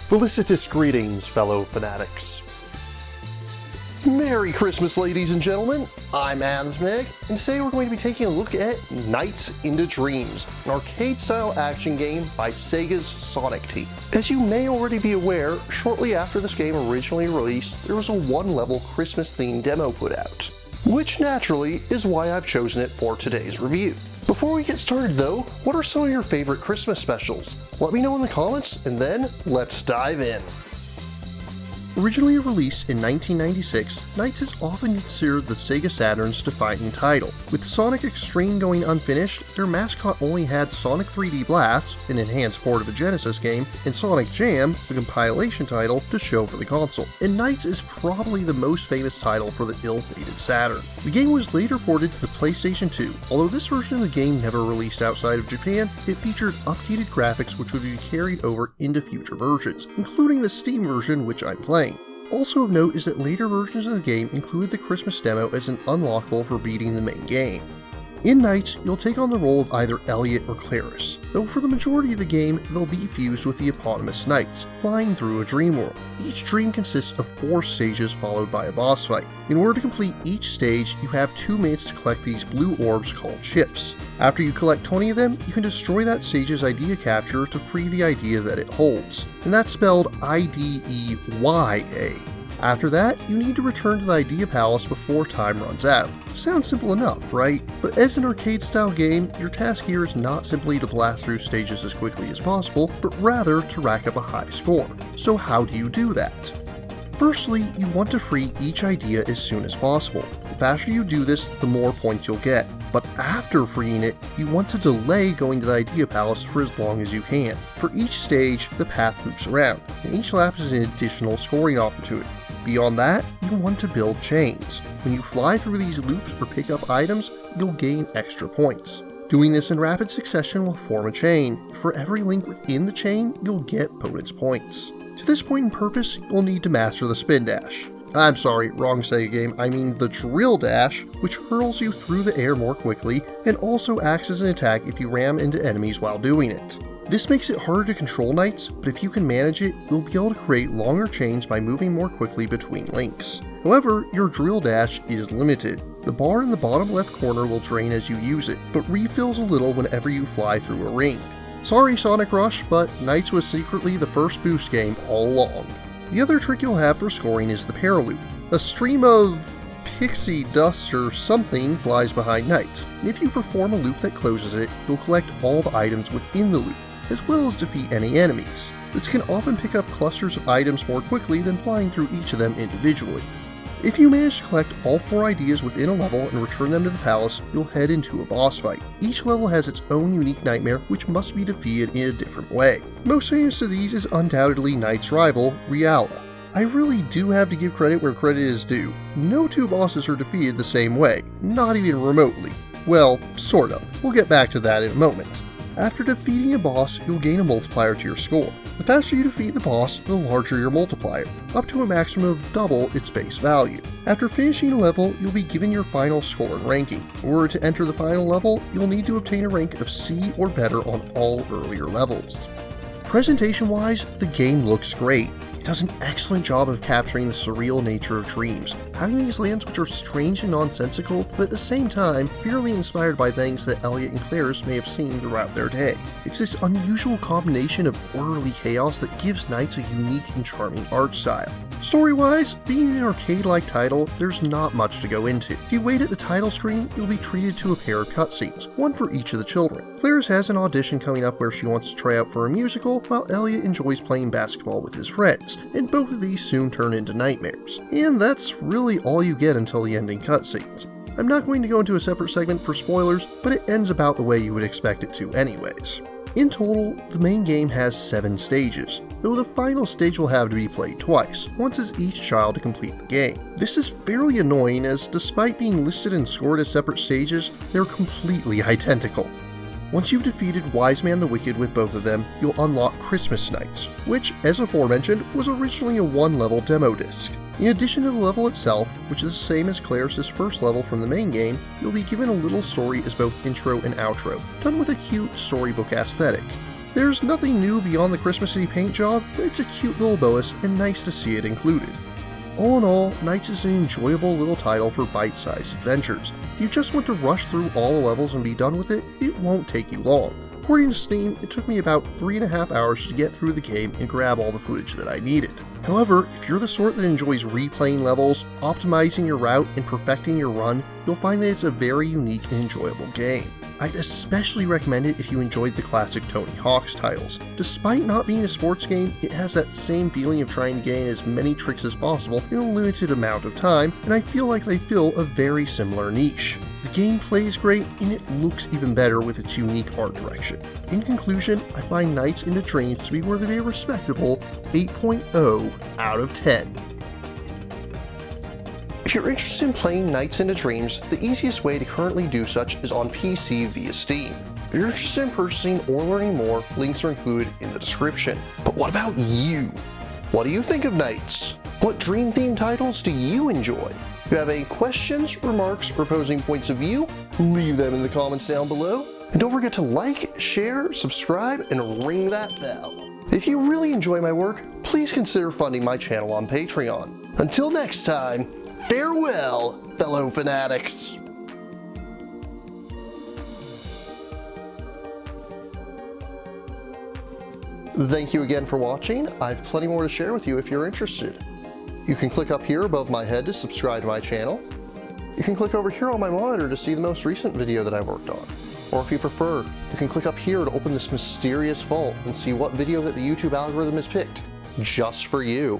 Felicitous greetings, fellow fanatics. Merry Christmas, ladies and gentlemen. I'm Meg, and today we're going to be taking a look at Nights into Dreams, an arcade-style action game by Sega's Sonic team. As you may already be aware, shortly after this game originally released, there was a one-level Christmas-themed demo put out, which naturally is why I've chosen it for today's review. Before we get started though, what are some of your favorite Christmas specials? Let me know in the comments, and then let's dive in. Originally released in 1996, Nights is often considered the Sega Saturn's defining title. With Sonic X-treme going unfinished, their mascot only had Sonic 3D Blast, an enhanced port of a Genesis game, and Sonic Jam, the compilation title, to show for the console. And Nights is probably the most famous title for the ill-fated Saturn. The game was later ported to the PlayStation 2. Although this version of the game never released outside of Japan, it featured updated graphics which would be carried over into future versions, including the Steam version which I'm playing. Also of note is that later versions of the game include the Christmas demo as an unlockable for beating the main game. In Nights, you'll take on the role of either Elliot or Claris, though for the majority of the game, they'll be fused with the eponymous Nights, flying through a dream world. Each dream consists of 4 stages followed by a boss fight. In order to complete each stage, you have 2 minutes to collect these blue orbs called chips. After you collect 20 of them, you can destroy that stage's idea capture to free the idea that it holds, and that's spelled IDEYA. After that, you need to return to the Idea Palace before time runs out. Sounds simple enough, right? But as an arcade-style game, your task here is not simply to blast through stages as quickly as possible, but rather to rack up a high score. So how do you do that? Firstly, you want to free each idea as soon as possible. The faster you do this, the more points you'll get. But after freeing it, you want to delay going to the Idea Palace for as long as you can. For each stage, the path loops around, and each lap is an additional scoring opportunity. Beyond that, you want to build chains. When you fly through these loops or pick up items, you'll gain extra points. Doing this in rapid succession will form a chain. For every link within the chain, you'll get bonus points. To this point in purpose, you'll need to master the spin dash. I'm sorry, wrong Sega game, I mean the drill dash, which hurls you through the air more quickly and also acts as an attack if you ram into enemies while doing it. This makes it harder to control Nights, but if you can manage it, you'll be able to create longer chains by moving more quickly between links. However, your drill dash is limited. The bar in the bottom left corner will drain as you use it, but refills a little whenever you fly through a ring. Sorry Sonic Rush, but Nights was secretly the first boost game all along. The other trick you'll have for scoring is the Paraloop. A stream of pixie dust or something flies behind Nights, and if you perform a loop that closes it, you'll collect all the items within the loop, as well as defeat any enemies. This can often pick up clusters of items more quickly than flying through each of them individually. If you manage to collect all 4 ideas within a level and return them to the palace, you'll head into a boss fight. Each level has its own unique nightmare which must be defeated in a different way. Most famous of these is undoubtedly Nights' rival, Riala. I really do have to give credit where credit is due. No 2 bosses are defeated the same way, not even remotely. Well, sort of. We'll get back to that in a moment. After defeating a boss, you'll gain a multiplier to your score. The faster you defeat the boss, the larger your multiplier, up to a maximum of double its base value. After finishing a level, you'll be given your final score and ranking. In order to enter the final level, you'll need to obtain a rank of C or better on all earlier levels. Presentation-wise, the game looks great. It does an excellent job of capturing the surreal nature of dreams, having these lands which are strange and nonsensical, but at the same time, purely inspired by things that Elliot and Claris may have seen throughout their day. It's this unusual combination of orderly chaos that gives Nights a unique and charming art style. Story-wise, being an arcade-like title, there's not much to go into. If you wait at the title screen, you'll be treated to a pair of cutscenes, one for each of the children. Claris has an audition coming up where she wants to try out for a musical, while Elliot enjoys playing basketball with his friends, and both of these soon turn into nightmares. And that's really all you get until the ending cutscenes. I'm not going to go into a separate segment for spoilers, but it ends about the way you would expect it to anyways. In total, the main game has 7 stages, though the final stage will have to be played twice, once as each child to complete the game. This is fairly annoying as despite being listed and scored as separate stages, they're completely identical. Once you've defeated Wise Man the Wicked with both of them, you'll unlock Christmas Nights, which, as aforementioned, was originally a 1-level demo disc. In addition to the level itself, which is the same as Claris' first level from the main game, you'll be given a little story as both intro and outro, done with a cute storybook aesthetic. There's nothing new beyond the Christmas City paint job, but it's a cute little bonus and nice to see it included. All in all, NiGHTS is an enjoyable little title for bite-sized adventures. If you just want to rush through all the levels and be done with it, it won't take you long. According to Steam, it took me about 3.5 hours to get through the game and grab all the footage that I needed. However, if you're the sort that enjoys replaying levels, optimizing your route, and perfecting your run, you'll find that it's a very unique and enjoyable game. I'd especially recommend it if you enjoyed the classic Tony Hawk's titles. Despite not being a sports game, it has that same feeling of trying to gain as many tricks as possible in a limited amount of time, and I feel like they fill a very similar niche. The gameplay is great, and it looks even better with its unique art direction. In conclusion, I find NiGHTS Into Dreams to be worthy of a respectable 8.0 out of 10. If you're interested in playing NiGHTS Into Dreams, the easiest way to currently do such is on PC via Steam. If you're interested in purchasing or learning more, links are included in the description. But what about you? What do you think of NiGHTS? What dream-themed titles do you enjoy? If you have any questions, remarks, or opposing points of view, leave them in the comments down below. And don't forget to like, share, subscribe, and ring that bell. If you really enjoy my work, please consider funding my channel on Patreon. Until next time, farewell, fellow fanatics! Thank you again for watching. I have plenty more to share with you if you're interested. You can click up here above my head to subscribe to my channel. You can click over here on my monitor to see the most recent video that I worked on. Or if you prefer, you can click up here to open this mysterious vault and see what video that the YouTube algorithm has picked just for you.